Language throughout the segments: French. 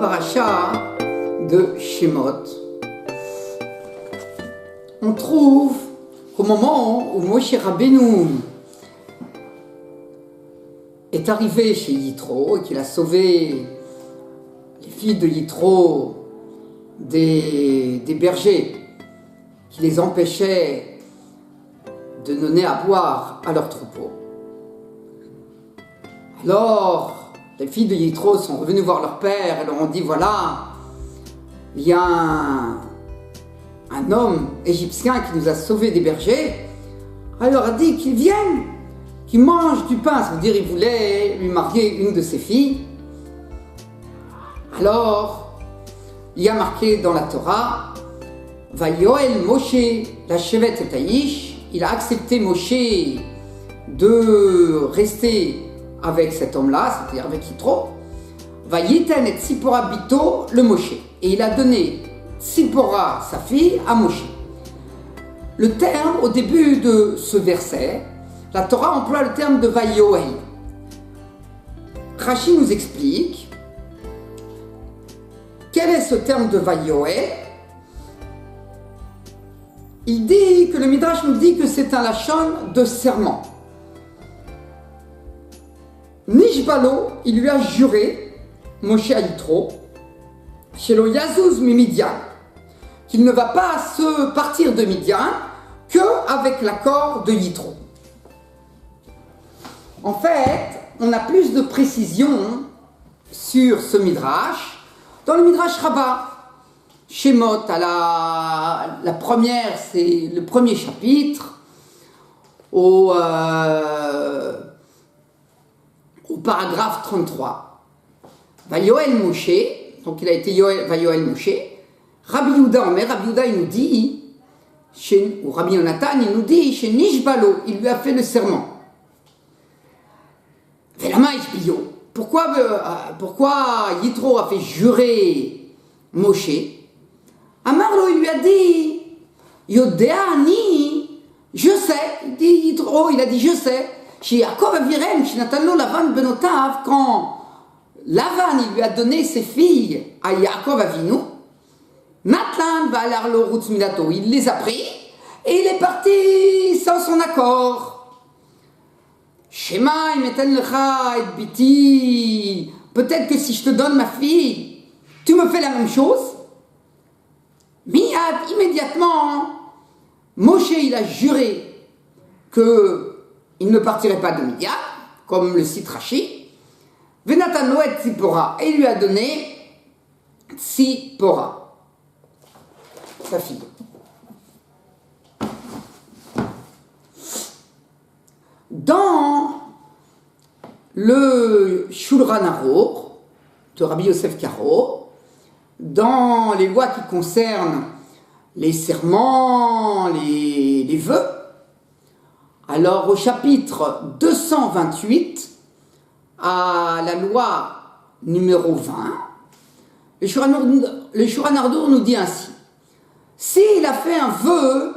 paracha de Shemot, on trouve qu'au moment où Moshe Rabbeinu est arrivé chez Yitro et qu'il a sauvé les filles de Yitro des bergers qui les empêchaient de donner à boire à leurs troupeaux. Alors, les filles de Yitro sont revenues voir leur père et leur ont dit, voilà, il y a un homme égyptien qui nous a sauvés des bergers. Alors, il leur a dit qu'il vienne, qu'il mange du pain. Ça veut dire qu'il voulait lui marier une de ses filles. Alors, il y a marqué dans la Torah, Vayoel Moshe la Shevet et Taïch, il a accepté Moshe de rester avec cet homme-là, c'est-à-dire avec Yitro, Vayiten et Tzipora Bito le Moshe. Et il a donné Tzipora, sa fille, à Moshe. Le terme, au début de ce verset, la Torah emploie le terme de Vayoel. Rashi nous explique quel est ce terme de Vayoel. Il dit que le Midrash nous dit que c'est un lachon de serment. Nishbalo, il lui a juré, Moshe à Yitro, chez le Yazuz Midian, qu'il ne va pas se partir de Midian qu'avec l'accord de Yitro. En fait, on a plus de précision sur ce Midrash dans le Midrash Rabbah. Shemot, à la première, c'est le premier chapitre, au paragraphe 33. Vayoel Moshe, donc il a été Vayoel Moshe, Rabbi Yehuda Omer, Rabbi Yehuda il nous dit, ou Rabbi Yonatan il nous dit, chez Nishbalo, il lui a fait le serment. Velama Ishbio, pourquoi Yitro a fait jurer Moshe? Amarlo, il lui a dit, Yodeani, je sais, il dit Yitro, il a dit je sais, chez Yaakov Avirem, chez Natalo Lavan Benotav, quand Lavan il lui a donné ses filles à Yaakov Avinu, Natlan va aller le Rutz Milato, il les a pris et il est parti sans son accord. Shema, Imeten Lecha et Biti, peut-être que si je te donne ma fille, tu me fais la même chose. Miyad, immédiatement, Moshe il a juré qu'il ne partirait pas de Midian, comme le cite Rashi. Venatano et Tzipora, et il lui a donné Tzipora, sa fille. Dans le Shulchan Aruch de Rabbi Yosef Karo, dans les lois qui concernent les serments, les vœux, alors au chapitre 228, à la loi numéro 20, le Shulchan Aruch nous dit ainsi: s'il a fait un vœu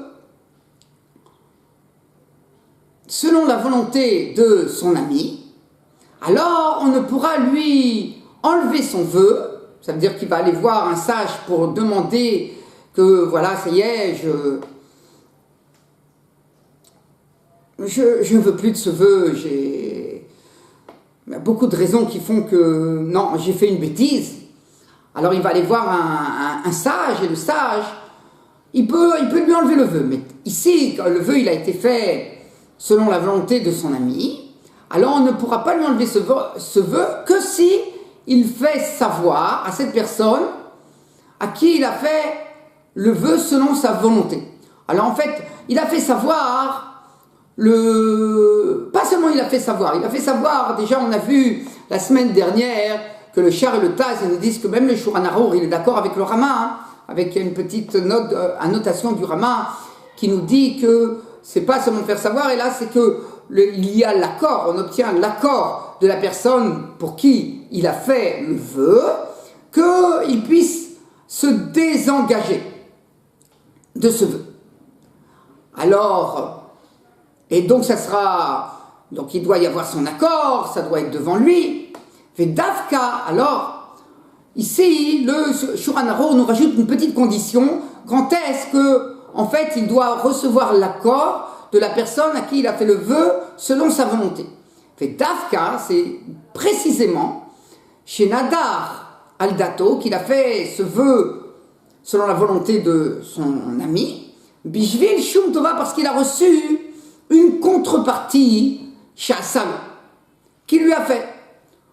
selon la volonté de son ami, alors on ne pourra lui enlever son vœu. Ça veut dire qu'il va aller voir un sage pour demander que, voilà, ça y est, je ne veux plus de ce vœu, il y a beaucoup de raisons qui font que, non, j'ai fait une bêtise. Alors il va aller voir un sage, et le sage, il peut lui enlever le vœu. Mais ici, quand le vœu il a été fait selon la volonté de son ami, alors on ne pourra pas lui enlever ce vœu que si il fait savoir à cette personne à qui il a fait le vœu selon sa volonté. Alors en fait, il a fait savoir pas seulement il a fait savoir, déjà on a vu la semaine dernière que le Char et le Taz nous disent que même le Shulchan Aruch il est d'accord avec le Rama, avec une petite annotation du Rama qui nous dit que c'est pas seulement faire savoir, et là c'est que il y a l'accord, on obtient l'accord de la personne pour qui il a fait le vœu, qu'il puisse se désengager de ce vœu. Alors, et donc donc il doit y avoir son accord, ça doit être devant lui. Fait Davka, alors, ici, le Shulchan Aruch nous rajoute une petite condition. Quand est-ce que, en fait, il doit recevoir l'accord de la personne à qui il a fait le vœu selon sa volonté. Fait Dafka, c'est précisément chez Nadar al-Dato qu'il a fait ce vœu selon la volonté de son ami, Bishvil Shum Tova, parce qu'il a reçu une contrepartie Shasam, qui lui a fait.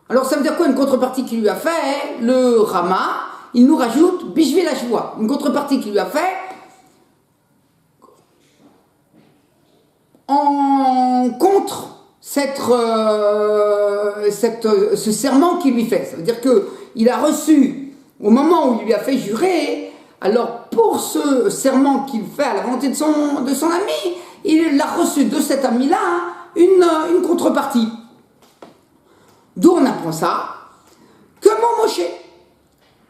Alors ça veut dire quoi une contrepartie qui lui a fait? Le Rama, il nous rajoute Bishvil Ashvoa, une contrepartie qui lui a fait en contre ce serment qu'il lui fait. Ça veut dire qu'il a reçu, au moment où il lui a fait jurer, alors pour ce serment qu'il fait à la volonté de son ami, il a reçu de cet ami-là une contrepartie. D'où on apprend ça? Que mon Moshe,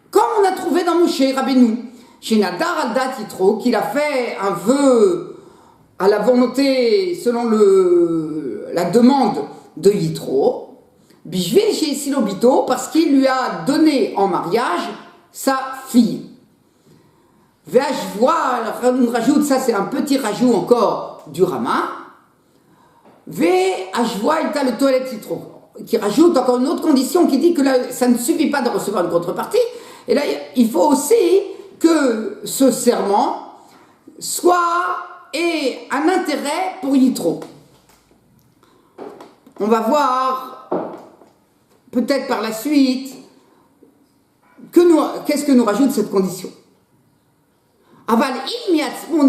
comme on a trouvé dans Moshe Rabbeinu, chez Nadar al-Dat Yitro, qu'il a fait un vœu à la volonté, selon la demande de Yitro, Bishvil chez Silobito, parce qu'il lui a donné en mariage sa fille. V'ashvoa, on rajoute, ça c'est un petit rajout encore du Rama. V'ashvoa il t'a le toilette Yitro, qui rajoute encore une autre condition qui dit que là, ça ne suffit pas de recevoir une contrepartie. Et là, il faut aussi que ce serment ait un intérêt pour Yitro. On va voir, peut-être par la suite, qu'est-ce que nous rajoute cette condition. Aval il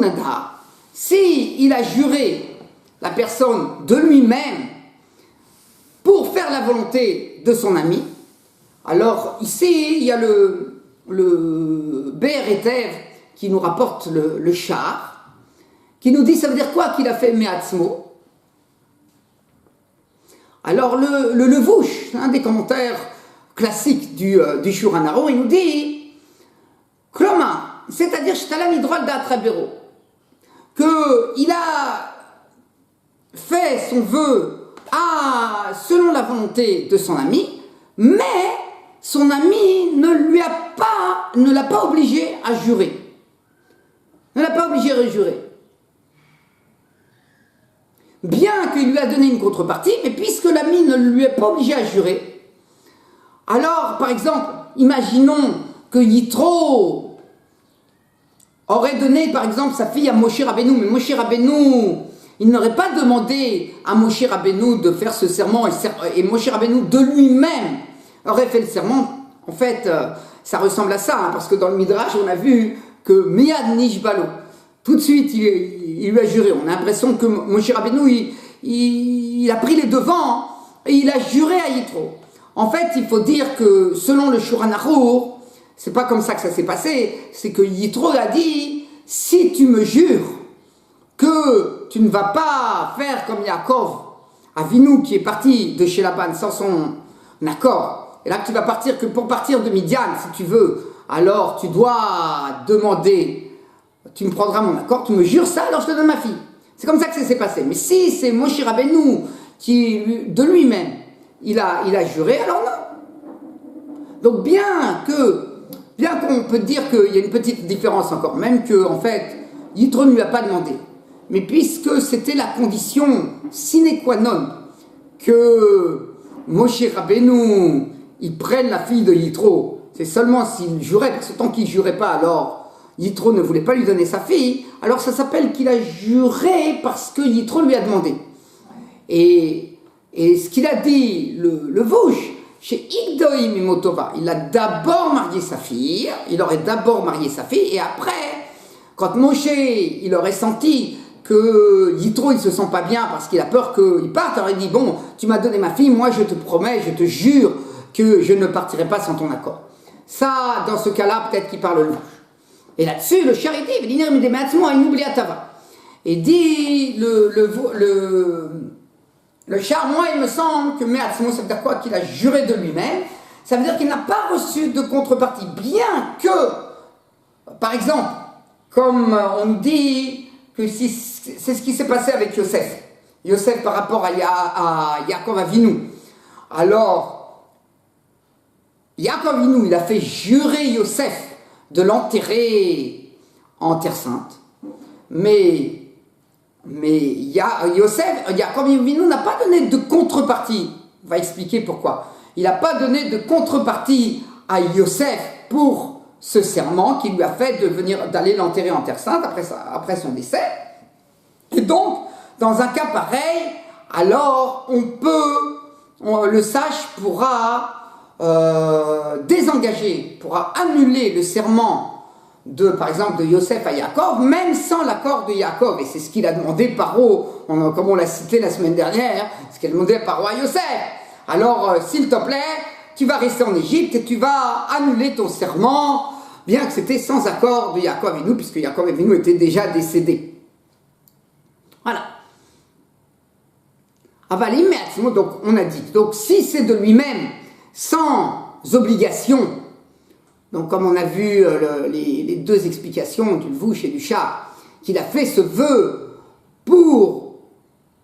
nada, si il a juré la personne de lui-même pour faire la volonté de son ami, alors ici il y a le Be'er Etev qui nous rapporte le char, qui nous dit ça veut dire quoi qu'il a fait Me'atzmo. Alors le Levouche, un des commentaires classiques du Shulchan Aruch, il nous dit Kloma, c'est-à-dire Shtalam Hidrol d'Atrabero, qu'il a fait son vœu selon la volonté de son ami, mais son ami ne l'a pas obligé à jurer. Ne l'a pas obligé à jurer. Bien qu'il lui a donné une contrepartie, mais puisque l'ami ne lui est pas obligé à jurer, alors, par exemple, imaginons que Yitro aurait donné, par exemple, sa fille à Moshe Rabbeinu, mais Moshe Rabbeinu, il n'aurait pas demandé à Moshe Rabbeinu de faire ce serment, et Moshe Rabbeinu de lui-même aurait fait le serment. En fait, ça ressemble à ça, parce que dans le Midrash, on a vu que Miyad Nishbalo, tout de suite, il lui a juré. On a l'impression que Moshe Rabbeinu, il a pris les devants et il a juré à Yitro. En fait, il faut dire que selon le Shulchan Aruch, c'est pas comme ça que ça s'est passé, c'est que Yitro a dit, si tu me jures que tu ne vas pas faire comme Yaakov, Avinu qui est parti de chez Laban sans son accord, et là que tu vas partir, que pour partir de Midian, si tu veux, alors tu dois demander, tu me prendras mon accord, tu me jures ça, alors je te donne ma fille. C'est comme ça que ça s'est passé. Mais si c'est Moshe Rabbeinu qui, de lui-même, il a juré, alors non. Donc bien qu'on peut dire qu'il y a une petite différence encore, même que en fait, Yitro ne lui a pas demandé. Mais puisque c'était la condition sine qua non que Moshe Rabbeinu, il prenne la fille de Yitro, c'est seulement s'il jurait, parce que tant qu'il ne jurait pas, alors Yitro ne voulait pas lui donner sa fille, alors ça s'appelle qu'il a juré parce que Yitro lui a demandé. Et ce qu'il a dit, le Vouche, chez Igdoïm Imotova, il a d'abord marié sa fille, il aurait d'abord marié sa fille, et après, quand Moshe, il aurait senti que Yitro, il se sent pas bien parce qu'il a peur qu'il parte, alors il dit, bon, tu m'as donné ma fille, moi je te promets, je te jure que je ne partirai pas sans ton accord. Ça, dans ce cas-là, peut-être qu'il parle le Vouche. Et là-dessus, le charité, il dit, mais maintenant, il n'oublie à Tava. Et dit le char, moi, il me semble que Me'atzmo, ça veut dire quoi? Qu'il a juré de lui-même. Ça veut dire qu'il n'a pas reçu de contrepartie. Bien que, par exemple, comme on dit que c'est ce qui s'est passé avec Yosef. Yosef par rapport à Yaakov Avinu. Alors, Yaakov Avinu, il a fait jurer Yosef de l'enterrer en Terre Sainte. Mais Yaakov Avinu n'a pas donné de contrepartie. On va expliquer pourquoi. Il n'a pas donné de contrepartie à Yosef pour ce serment qu'il lui a fait d'aller l'enterrer en Terre Sainte après son décès. Et donc, dans un cas pareil, alors le sage pourra désengager, pourra annuler le serment par exemple, de Yosef à Yaakov, même sans l'accord de Yaakov. Et c'est ce qu'il a demandé Paro, comme on l'a cité la semaine dernière, ce qu'il a demandé Paro à Yosef. Alors, s'il te plaît, tu vas rester en Égypte et tu vas annuler ton serment, bien que c'était sans accord de Yaakov Avinu, puisque Yaakov Avinu était déjà décédé. Voilà. Avalim, donc on a dit, donc si c'est de lui-même, sans obligation, donc comme on a vu les deux explications du Lvouch et du Chah, qu'il a fait ce vœu pour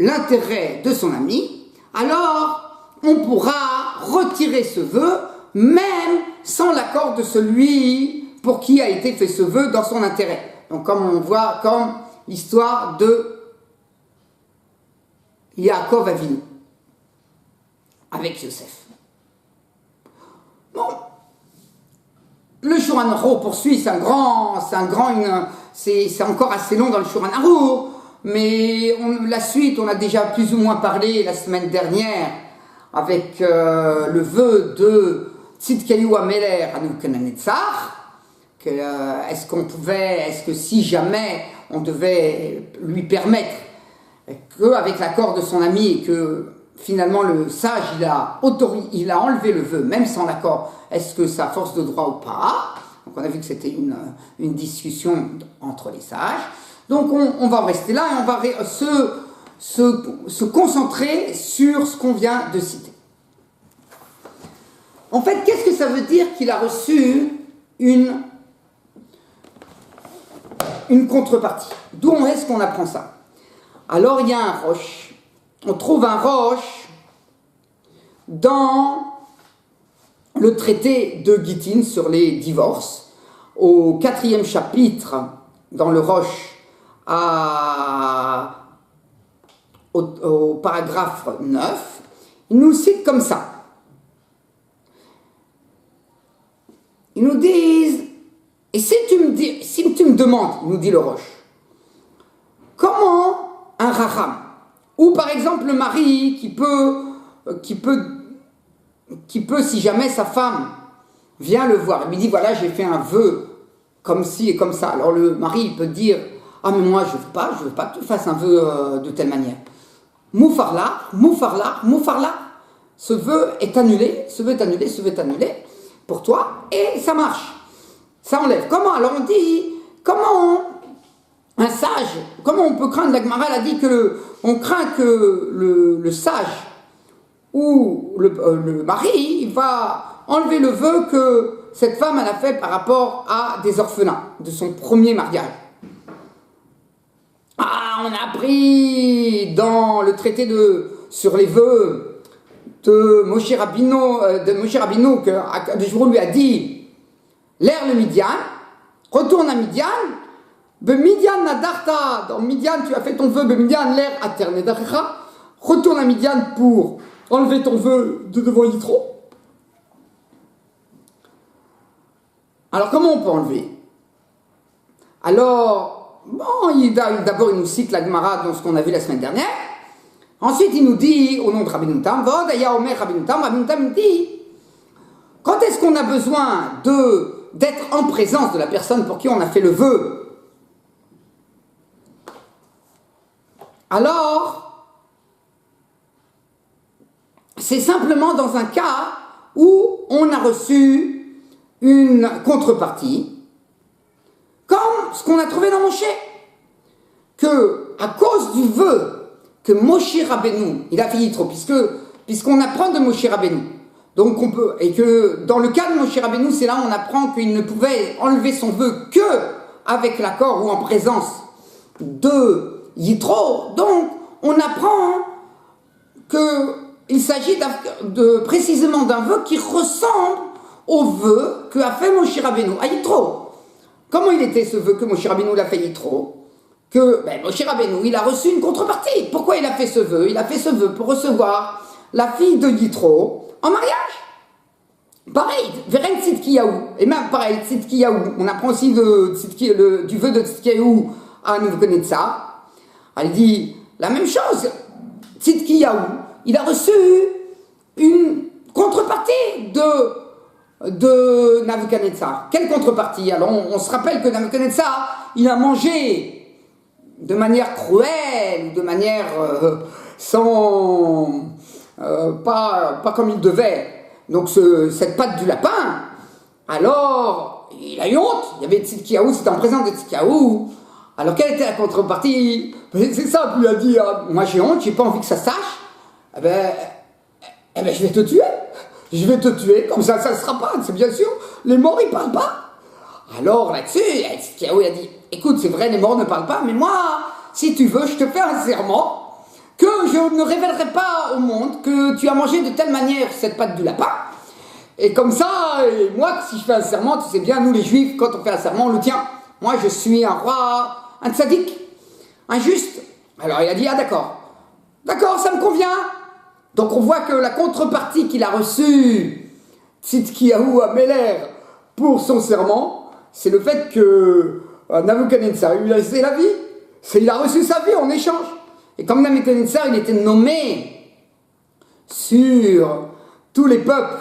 l'intérêt de son ami, alors on pourra retirer ce vœu, même sans l'accord de celui pour qui a été fait ce vœu dans son intérêt. Donc comme on voit, comme l'histoire de Yaakov Avinu avec Yosef. Bon, le Shulchan Aruch poursuit, c'est encore assez long dans le Shulchan Aruch, mais la suite, on a déjà plus ou moins parlé la semaine dernière avec le vœu de Tzidkiyahu Ameler à Nebuchadnezzar, est-ce que si jamais on devait lui permettre qu'avec l'accord de son ami et que finalement le sage il a enlevé le vœu même sans l'accord, est-ce que ça a force de droit ou pas? Donc on a vu que c'était une discussion entre les sages. Donc on va rester là et on va se concentrer sur ce qu'on vient de citer. En fait, qu'est-ce que ça veut dire qu'il a reçu une contrepartie? D'où est-ce qu'on apprend ça? Alors il y a un roche. On trouve un roche dans le traité de Gittin sur les divorces, au 4e chapitre, dans le roche, au paragraphe 9, il nous cite comme ça. Ils nous disent, et si tu me demandes, nous dit le roche, comment un racham, ou par exemple le mari qui peut, si jamais sa femme vient le voir, il lui dit voilà, j'ai fait un vœu comme ci et comme ça. Alors le mari il peut dire ah mais moi je veux pas que tu fasses un vœu de telle manière. Moufarla, ce vœu est annulé pour toi et ça marche, ça enlève. Comment? Alors on dit comment un sage, comment on peut craindre, la Gemara a dit on craint que le sage ou le mari il va enlever le vœu que cette femme elle a fait par rapport à des orphelins de son premier mariage. Ah, on a appris dans le traité sur les vœux de Moshe Rabbeinu que Akadosh lui a dit l'air le Midian, retourne à Midian. Bemidian nadarta, dans Midian tu as fait ton vœu, Bemidian l'air aternedarecha, retourne à Midian pour enlever ton vœu de devant Yitro. Alors comment on peut enlever? Alors, bon, d'abord il nous cite la Gemara dans ce qu'on a vu la semaine dernière. Ensuite il nous dit, au nom de Rabbeinu Tam, Vodaya Omer Rabbeinu Tam dit, quand est-ce qu'on a besoin d'être en présence de la personne pour qui on a fait le vœu? Alors, c'est simplement dans un cas où on a reçu une contrepartie, comme ce qu'on a trouvé dans Moshe, que à cause du vœu que Moshe Rabbeinu, il a fait Yitro, puisqu'on apprend de Moshe Rabbeinu, donc et que dans le cas de Moshe Rabbeinu, c'est là où on apprend qu'il ne pouvait enlever son vœu que avec l'accord ou en présence de Yitro, donc on apprend qu'il s'agit précisément d'un vœu qui ressemble au vœu qu'a fait Moshe Rabbeinu à Yitro. Comment il était ce vœu que Moshe Rabbeinu l'a fait Yitro? Que Moshe Rabbeinu, il a reçu une contrepartie. Pourquoi il a fait ce vœu? Il a fait ce vœu pour recevoir la fille de Yitro en mariage. Pareil, Veren Tzidkiyahu. Et même pareil, Tzidkiyahu. On apprend aussi du vœu de Tzidkiyahu à Nebuchadnezzar. Elle dit la même chose. Tzidkiyahu, il a reçu une contrepartie de Nebuchadnezzar. Quelle contrepartie? Alors on se rappelle que Nebuchadnezzar, il a mangé de manière cruelle, de manière pas comme il devait. Donc cette patte du lapin, alors il a eu honte. Il y avait Tzidkiyahu, c'était en présence de Tzidkiyahu. Alors quelle était la contrepartie? C'est simple, il a dit, moi j'ai honte, j'ai pas envie que ça sache. Eh ben, je vais te tuer. Je vais te tuer, comme ça ne sera pas, c'est bien sûr. Les morts, ils parlent pas. Alors là-dessus, Tzidkiyahu a dit, écoute, c'est vrai, les morts ne parlent pas, mais moi, si tu veux, je te fais un serment que je ne révélerai pas au monde que tu as mangé de telle manière cette patte du lapin. Et comme ça, et moi, si je fais un serment, tu sais bien, nous les juifs, quand on fait un serment, on le tient. Moi, je suis un roi, un tzaddik, un juste. Alors il a dit, ah d'accord, ça me convient. Donc on voit que la contrepartie qu'il a reçue, Tzidkiyahu Améler, pour son serment, c'est le fait que Nebuchadnezzar lui a laissé la vie. Il a reçu sa vie en échange. Et comme Nebuchadnezzar, il était nommé sur tous les peuples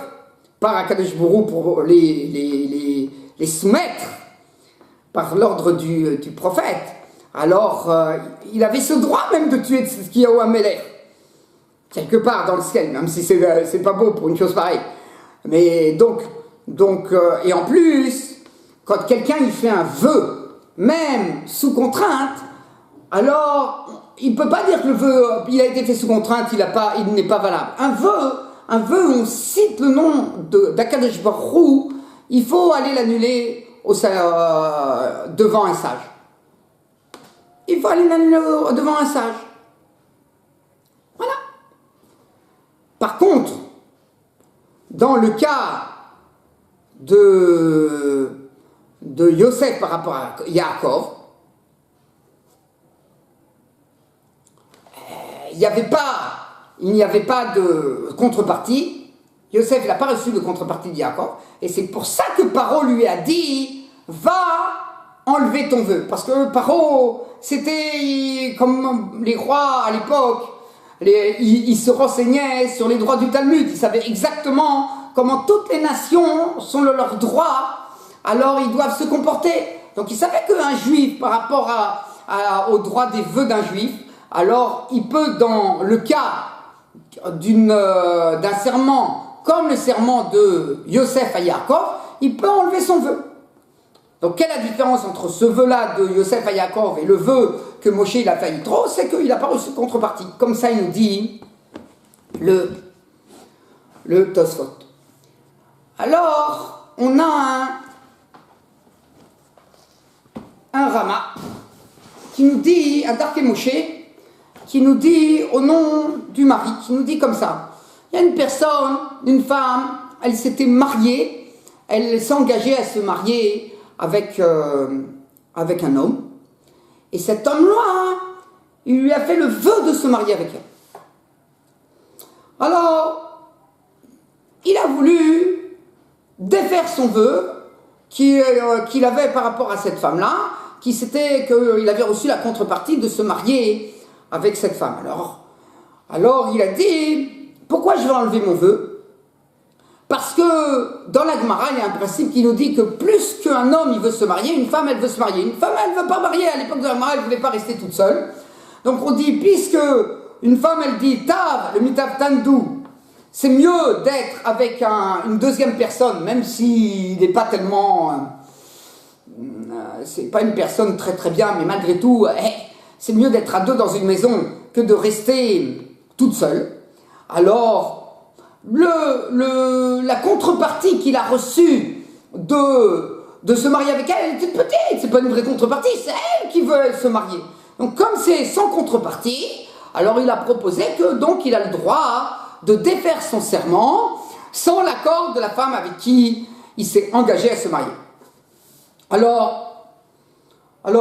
par Akadosh Borou pour les soumettre par l'ordre du prophète, alors il avait ce droit même de tuer Tzidkiyahu Améler. Quelque part dans le ciel, même si c'est pas beau pour une chose pareille. Mais donc et en plus, quand quelqu'un il fait un vœu, même sous contrainte, alors il peut pas dire que le vœu il a été fait sous contrainte, il n'est pas valable. Un vœu où on cite le nom d'Akadosh Baruch Hu, il faut aller l'annuler devant un sage. Il faut aller l'annuler devant un sage. Voilà. Par contre, dans le cas de Yosef par rapport à Yaakov, il n'y avait pas de contrepartie. Yosef n'a pas reçu de contrepartie de Yaakov. Et c'est pour ça que Paro lui a dit, va enlever ton vœu. Parce que Paro, c'était comme les rois à l'époque. Il se renseignait sur les droits du Talmud. Il savait exactement comment toutes les nations sont leurs droits. Alors ils doivent se comporter. Donc il savait qu'un juif, par rapport au droit des vœux d'un juif, alors il peut, dans le cas d'un serment, comme le serment de Yosef à Yaakov, il peut enlever son vœu. Donc quelle est la différence entre ce vœu-là de Yosef à Yaakov et le vœu que Moshe il a fait à Yitro? C'est qu'il n'a pas reçu de contrepartie. Comme ça il nous dit le Tosfot. Alors on a un Rama qui nous dit, un Darké Moshe, qui nous dit au nom du mari, qui nous dit comme ça. Il y a une personne, une femme, elle s'était mariée, elle s'est engagée à se marier avec un homme. Et cet homme-là, il lui a fait le vœu de se marier avec elle. Alors, il a voulu défaire son vœu qu'il avait par rapport à cette femme-là, qu'il avait reçu la contrepartie de se marier avec cette femme. Alors il a dit, pourquoi je vais enlever mon vœu? Parce que dans la Gemara, il y a un principe qui nous dit que plus qu'un homme il veut se marier, une femme elle veut se marier. Une femme elle ne veut pas marier, à l'époque de la Gemara elle ne voulait pas rester toute seule. Donc on dit, puisque une femme elle dit, Tav, le mitav tandou, c'est mieux d'être avec une deuxième personne, même s'il n'est pas tellement... c'est pas une personne très très bien, mais malgré tout, c'est mieux d'être à deux dans une maison que de rester toute seule. Alors, la contrepartie qu'il a reçue de se marier avec elle est toute petite, c'est pas une vraie contrepartie, c'est elle qui veut se marier. Donc comme c'est sans contrepartie, alors il a proposé que donc il a le droit de défaire son serment sans l'accord de la femme avec qui il s'est engagé à se marier. Alors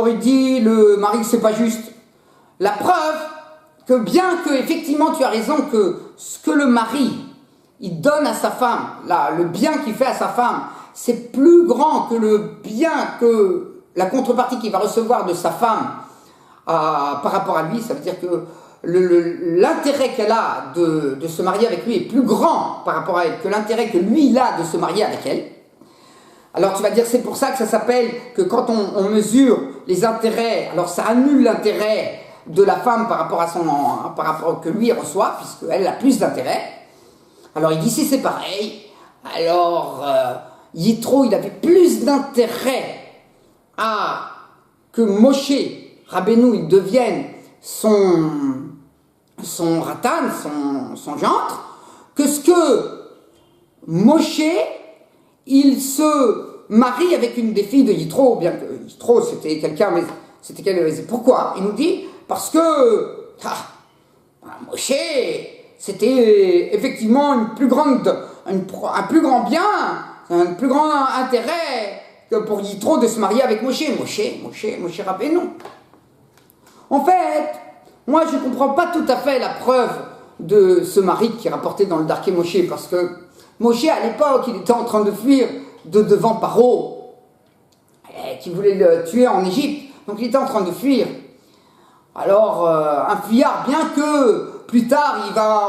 il dit, le mari, que c'est pas juste. La preuve que bien que, effectivement, tu as raison, que ce que le mari, il donne à sa femme, là, le bien qu'il fait à sa femme, c'est plus grand que le bien que la contrepartie qu'il va recevoir de sa femme par rapport à lui. Ça veut dire que l'intérêt qu'elle a de se marier avec lui est plus grand par rapport à elle que l'intérêt que lui, il a de se marier avec elle. Alors tu vas dire, c'est pour ça que ça s'appelle que quand on mesure les intérêts, alors ça annule l'intérêt de la femme par rapport à que lui reçoit, puisqu'elle a plus d'intérêt. Alors il dit, si c'est pareil, alors Yitro, il avait plus d'intérêt à que Moshe Rabbeinu, il devienne son ratan, son gendre, que ce que Moshe, il se marie avec une des filles de Yitro, bien que Yitro c'était quelqu'un, mais c'était pourquoi? Il nous dit, parce que Moshe, c'était effectivement un plus grand bien, un plus grand intérêt que pour Yitro de se marier avec Moshe Rabbeinu. En fait, moi je ne comprends pas tout à fait la preuve de ce mari qui est rapporté dans le Darké Moshe, parce que Moshe à l'époque, il était en train de fuir devant Paro, qui voulait le tuer en Égypte, donc il était en train de fuir. Alors, un fuyard, bien que plus tard,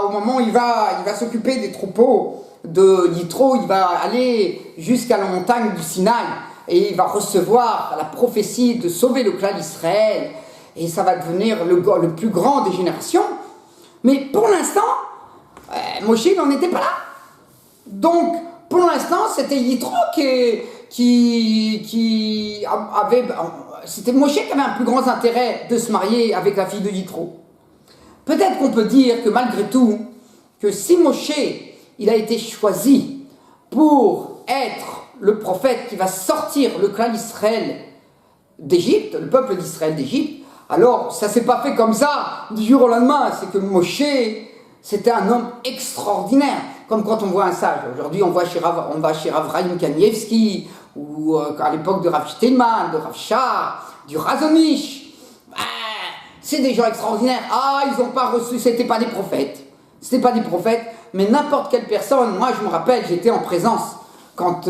au moment où il va s'occuper des troupeaux de Yitro, il va aller jusqu'à la montagne du Sinaï, et il va recevoir la prophétie de sauver le clan d'Israël, et ça va devenir le plus grand des générations. Mais pour l'instant, Moshe n'en était pas là. Donc, pour l'instant, c'était Yitro qui avait... C'était Moshe qui avait un plus grand intérêt de se marier avec la fille de Yitro. Peut-être qu'on peut dire que malgré tout, que si Moshe, il a été choisi pour être le prophète qui va sortir le clan d'Israël d'Égypte, le peuple d'Israël d'Égypte, alors ça s'est pas fait comme ça du jour au lendemain. C'est que Moshe, c'était un homme extraordinaire, comme quand on voit un sage. Aujourd'hui, on va chez Rav Chaim Kanievski, ou à l'époque de Rav Steinman, de Rav Shah, du Razonich. C'est des gens extraordinaires. Ils n'ont pas reçu, c'était pas des prophètes. C'était pas des prophètes, mais n'importe quelle personne. Moi, je me rappelle, j'étais en présence quand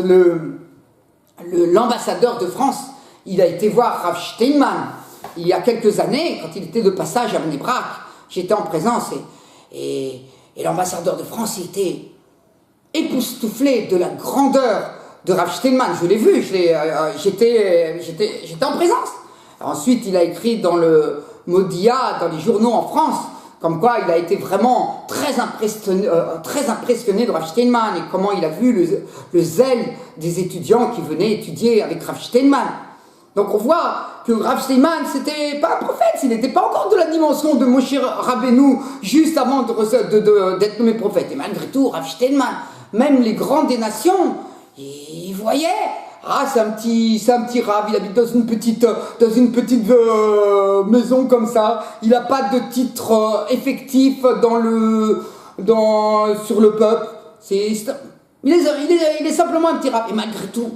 l'ambassadeur de France, il a été voir Rav Steinman il y a quelques années, quand il était de passage à Bnei Brak. J'étais en présence et l'ambassadeur de France, il était époustouflé de la grandeur de Rav Steinman. Je l'ai vu, j'étais en présence. Ensuite, il a écrit dans le Modia, dans les journaux en France, comme quoi il a été vraiment très impressionné de Rav Steinman, et comment il a vu le zèle des étudiants qui venaient étudier avec Rav Steinman. Donc on voit que Rav Steinman, c'était pas un prophète, il n'était pas encore de la dimension de Moshe Rabbeinu juste avant d'être nommé prophète. Et malgré tout, Rav Steinman, même les grands des nations, ils voyaient, c'est un petit Rav, il habite dans une petite maison comme ça, il n'a pas de titre effectif sur le peuple, il est simplement un petit Rav. Et malgré tout,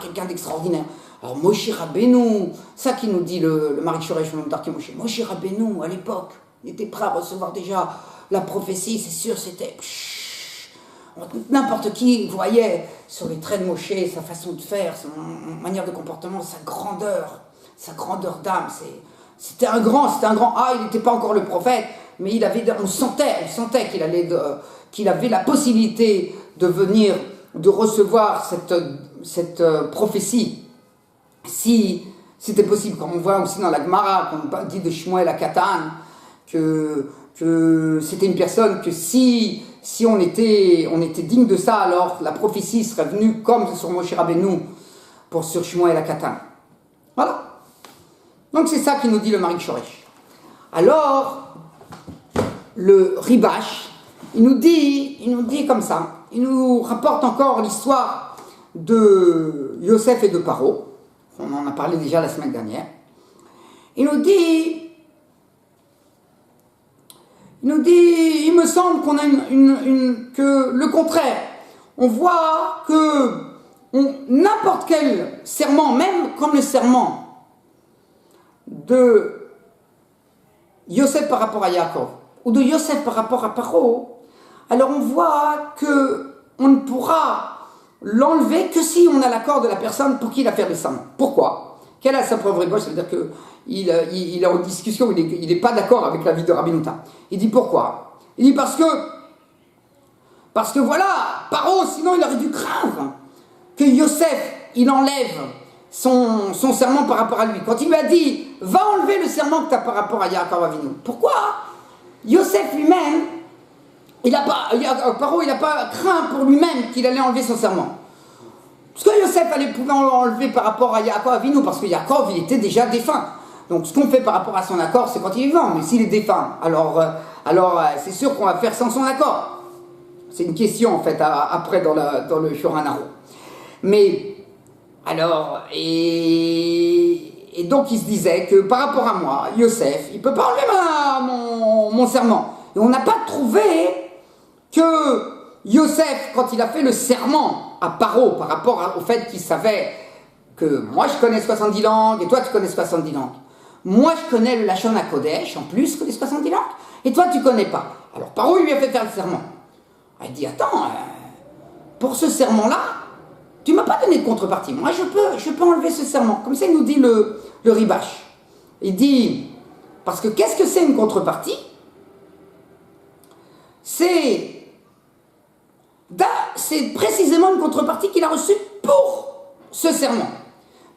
quelqu'un d'extraordinaire. Alors Moshe Rabbeinu, ça qui nous dit le Marik Shoresh Darké Moshe, Moshe Rabbeinu à l'époque, il était prêt à recevoir déjà la prophétie, c'est sûr, c'était... N'importe qui voyait sur les traits de Moshe, sa façon de faire, sa manière de comportement, sa grandeur d'âme. C'était un grand. Il n'était pas encore le prophète, mais on sentait qu'il avait la possibilité de recevoir cette prophétie, si c'était possible. Comme on voit aussi dans la Gemara, qu'on dit de Shmuel à Katan, que c'était une personne que si on était digne de ça, alors la prophétie serait venue comme sur Moshe Rabbeinu sur Shmuel à Katan. Voilà. Donc c'est ça qui nous dit le Marik Shoresh. Alors, le Ribash, il nous dit comme ça, il nous rapporte encore l'histoire de Yosef et de Paro. On en a parlé déjà la semaine dernière. Il nous dit, il me semble qu'on a que le contraire. on voit que n'importe quel serment, même comme le serment de Yosef par rapport à Yaakov, ou de Yosef par rapport à Paro, alors on voit que on ne pourra l'enlever que si on a l'accord de la personne pour qui il a fait le serment. Pourquoi? Quelle est sa preuve rigole? Ça veut dire qu'il est en discussion, il n'est pas d'accord avec l'avis de Rabbi Nota. Il dit pourquoi? Il dit parce que voilà, Paro, sinon il aurait dû craindre que Yosef, il enlève son serment par rapport à lui. Quand il lui a dit, va enlever le serment que tu as par rapport à Yaakov Avinu. Pourquoi? Yosef lui-même, Paro, il n'a pas craint pour lui-même qu'il allait enlever son serment. Parce que Yosef allait pouvoir l'enlever par rapport à Yaakov Avinu, parce que Yaakov, il était déjà défunt. Donc ce qu'on fait par rapport à son accord, c'est quand il est vivant. Mais s'il est défunt, alors c'est sûr qu'on va faire sans son accord. C'est une question, en fait, après dans le Shulchan Aruch. Mais, alors, et donc il se disait que par rapport à moi, Yosef, il ne peut pas enlever mon serment. Et on n'a pas trouvé que Yosef, quand il a fait le serment à Paro, par rapport au fait qu'il savait que moi je connais 70 langues, et toi tu connais 70 langues. Moi je connais le Lachon HaKodesh, en plus que les 70 langues, et toi tu connais pas. Alors Paro lui a fait faire le serment. Il dit, attends, pour ce serment-là, tu m'as pas donné de contrepartie. Moi, je peux enlever ce serment. Comme ça, il nous dit le Ribash. Il dit, parce que qu'est-ce que c'est une contrepartie? C'est précisément une contrepartie qu'il a reçue pour ce serment.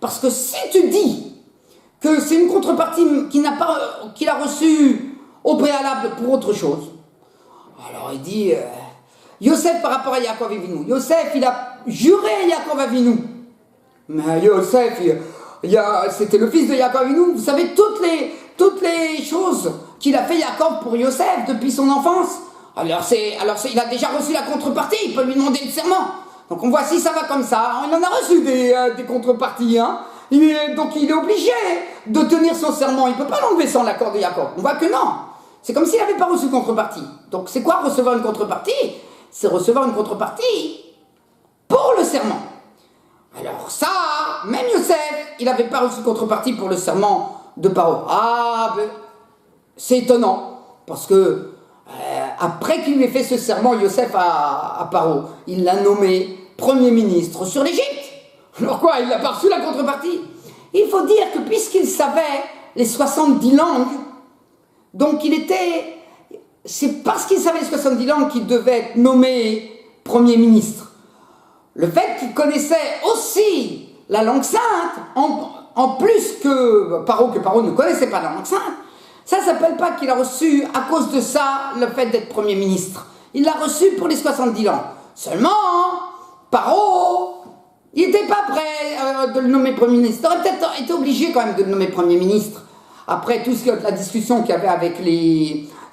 Parce que si tu dis que c'est une contrepartie qu'il a reçue au préalable pour autre chose, alors il dit... Yosef par rapport à Yaakov Avinu. Yosef, il a juré à Yaakov Avinu. Mais Yosef, c'était le fils de Yaakov Avinu. Vous savez toutes les choses qu'il a fait Yaakov pour Yosef depuis son enfance. Alors il a déjà reçu la contrepartie. Il peut lui demander le serment. Donc on voit si ça va comme ça. Il en a reçu des contreparties. Hein. Donc il est obligé de tenir son serment. Il ne peut pas l'enlever sans l'accord de Yaakov. On voit que non. C'est comme s'il n'avait pas reçu de contrepartie. Donc c'est quoi recevoir une contrepartie? C'est recevoir une contrepartie pour le serment. Alors ça, même Yosef, il n'avait pas reçu de contrepartie pour le serment de Paro. Ah, ben, c'est étonnant, parce que après qu'il lui ait fait ce serment, Yosef à Paro, il l'a nommé Premier ministre sur l'Égypte. Alors quoi, il n'a pas reçu la contrepartie? Il faut dire que puisqu'il savait les 70 langues, donc c'est parce qu'il savait les 70 langues qu'il devait être nommé Premier ministre. Le fait qu'il connaissait aussi la langue sainte, en plus que Paro ne connaissait pas la langue sainte, ça ne s'appelle pas qu'il a reçu à cause de ça le fait d'être Premier ministre. Il l'a reçu pour les 70 langues. Seulement, Paro, il n'était pas prêt de le nommer Premier ministre. Il aurait peut-être été obligé quand même de le nommer Premier ministre, après toute la discussion qu'il y avait avec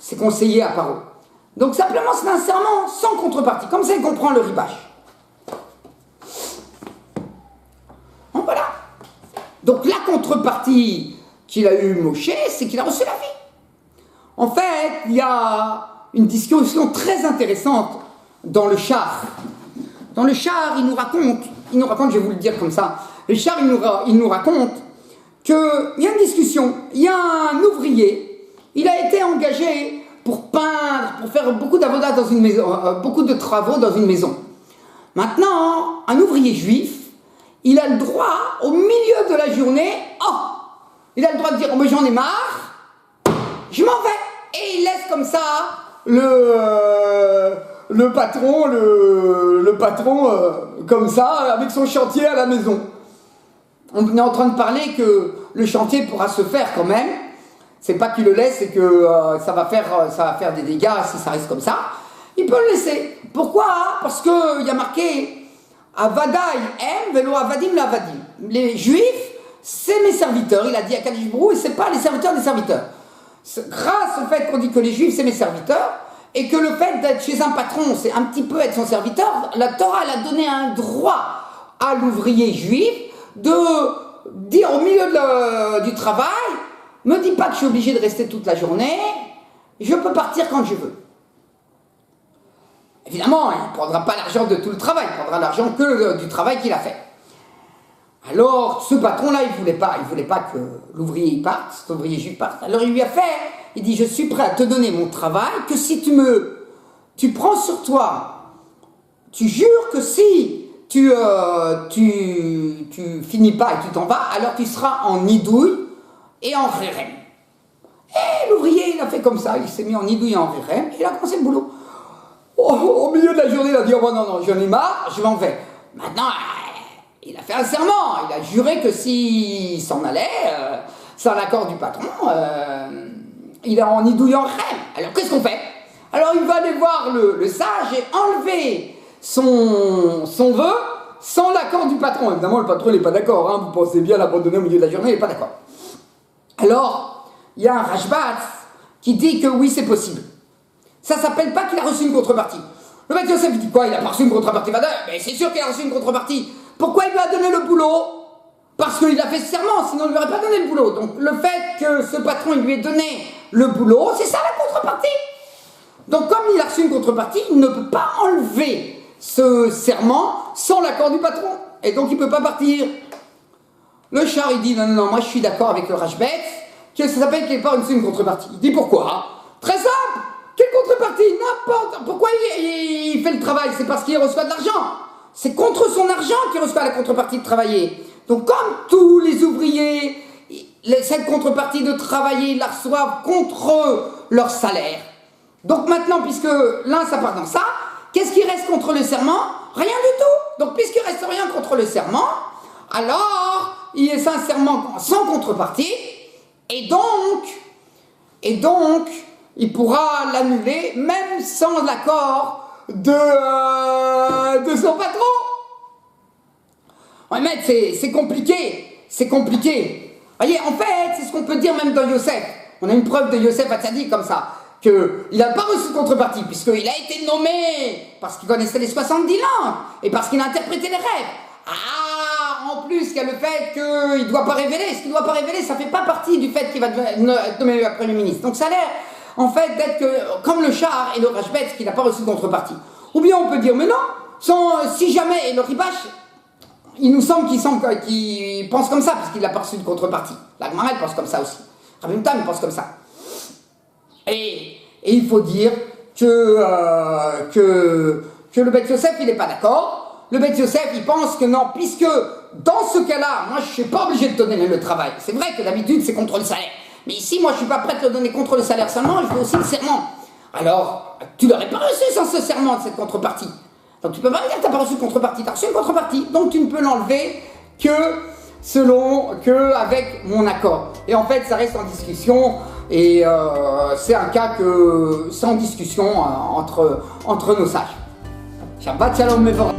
ses conseillers à Paro. Donc simplement c'est un serment sans contrepartie, comme ça il comprend le Ribash. Donc voilà. Donc la contrepartie qu'il a eu Moshe, c'est qu'il a reçu la vie. En fait, il y a une discussion très intéressante dans le Char. Dans le Char, il nous raconte, je vais vous le dire comme ça, le Char il nous raconte qu'il y a une discussion, il y a un ouvrier, il a été engagé pour peindre, pour faire beaucoup d'avodas dans une maison, beaucoup de travaux dans une maison. Maintenant, un ouvrier juif, il a le droit, au milieu de la journée, il a le droit de dire, oh, mais j'en ai marre, je m'en vais. Et il laisse comme ça le patron comme ça, avec son chantier à la maison. On est en train de parler que le chantier pourra se faire quand même. C'est pas qu'il le laisse, c'est que ça va faire des dégâts si ça reste comme ça. Il peut le laisser. Pourquoi? Parce qu'il y a marqué Avadai em velo avadim la avadim. Les juifs, c'est mes serviteurs. Il a dit à Kadosh Baruch Hu, et c'est pas les serviteurs des serviteurs. Grâce au fait qu'on dit que les juifs, c'est mes serviteurs, et que le fait d'être chez un patron, c'est un petit peu être son serviteur, la Torah elle a donné un droit à l'ouvrier juif de dire au milieu du travail, me dis pas que je suis obligé de rester toute la journée, je peux partir quand je veux. Évidemment, il ne prendra pas l'argent de tout le travail, il prendra l'argent que du travail qu'il a fait. Alors, ce patron-là, il voulait pas que l'ouvrier parte, cet ouvrier juif parte. Alors, il lui a fait, il dit, je suis prêt à te donner mon travail, que si tu prends sur toi, tu jures que si tu finis pas et tu t'en vas, alors tu seras en nidouille et en rérem. Et l'ouvrier, il a fait comme ça, il s'est mis en nidouille et en rérem, et il a commencé le boulot. Au milieu de la journée, il a dit, oh non, j'en ai marre, je m'en vais. Maintenant, il a fait un serment, il a juré que s'il s'en allait, sans l'accord du patron, il est en nidouille en rérem. Alors qu'est-ce qu'on fait? Alors il va aller voir le sage et enlever son vœu sans l'accord du patron. Évidemment, le patron n'est pas d'accord, hein, vous pensez bien l'abandonner au milieu de la journée, il n'est pas d'accord. Alors, il y a un Rashbatz qui dit que oui, c'est possible. Ça ne s'appelle pas qu'il a reçu une contrepartie. Le Beth Yosef dit quoi? Il a pas reçu une contrepartie. Mais c'est sûr qu'il a reçu une contrepartie. Pourquoi il lui a donné le boulot? Parce qu'il a fait ce serment, sinon il ne lui aurait pas donné le boulot. Donc le fait que ce patron il lui ait donné le boulot, c'est ça la contrepartie. Donc comme il a reçu une contrepartie, il ne peut pas enlever ce serment sans l'accord du patron. Et donc il ne peut pas partir. Le char il dit non, moi je suis d'accord avec le Rashbetz, que ça s'appelle qu'il n'a pas reçu une contrepartie. Il dit pourquoi? Très simple. Quelle contrepartie? N'importe. Pourquoi il fait le travail? C'est parce qu'il reçoit de l'argent. C'est contre son argent qu'il reçoit la contrepartie de travailler. Donc comme tous les ouvriers, cette contrepartie de travailler, ils la reçoivent contre leur salaire. Donc maintenant, puisque l'un ça part dans ça, qu'est-ce qui reste contre le serment? Rien du tout. Donc puisqu'il ne reste rien contre le serment, alors il est un serment sans contrepartie, et donc il pourra l'annuler même sans l'accord de son patron. Ouais, maître, c'est compliqué. C'est compliqué. Voyez, en fait, c'est ce qu'on peut dire même dans Yosef. On a une preuve de Yosef Hatzadik comme ça. Qu'il n'a pas reçu de contrepartie, puisqu'il a été nommé parce qu'il connaissait les 70 langues et parce qu'il a interprété les rêves. Ah, en plus, il y a le fait qu'il ne doit pas révéler. Ce qu'il ne doit pas révéler, ça ne fait pas partie du fait qu'il va être nommé Premier ministre. Donc ça a l'air, en fait, d'être comme le char et le Rashbetz, qu'il n'a pas reçu de contrepartie. Ou bien on peut dire, mais non, si jamais, et le Ribash, il nous semble qu'il pense comme ça, parce qu'il n'a pas reçu de contrepartie. La Gemara, elle pense comme ça aussi. Rabbi Tam, il pense comme ça. Et il faut dire que le Beth Yosef, il n'est pas d'accord. Le Beth Yosef, il pense que non, puisque dans ce cas-là, moi, je ne suis pas obligé de te donner le travail. C'est vrai que d'habitude, c'est contre le salaire. Mais ici, moi, je ne suis pas prêt à te le donner contre le salaire seulement, je veux aussi le serment. Alors, tu ne l'aurais pas reçu sans ce serment, cette contrepartie. Donc, tu ne peux pas me dire que tu n'as pas reçu de contrepartie. Tu as reçu une contrepartie. Donc, tu ne peux l'enlever avec mon accord. Et en fait, ça reste en discussion. Et c'est un cas sans discussion entre nos sages. Shabbat Shalom Mevorach.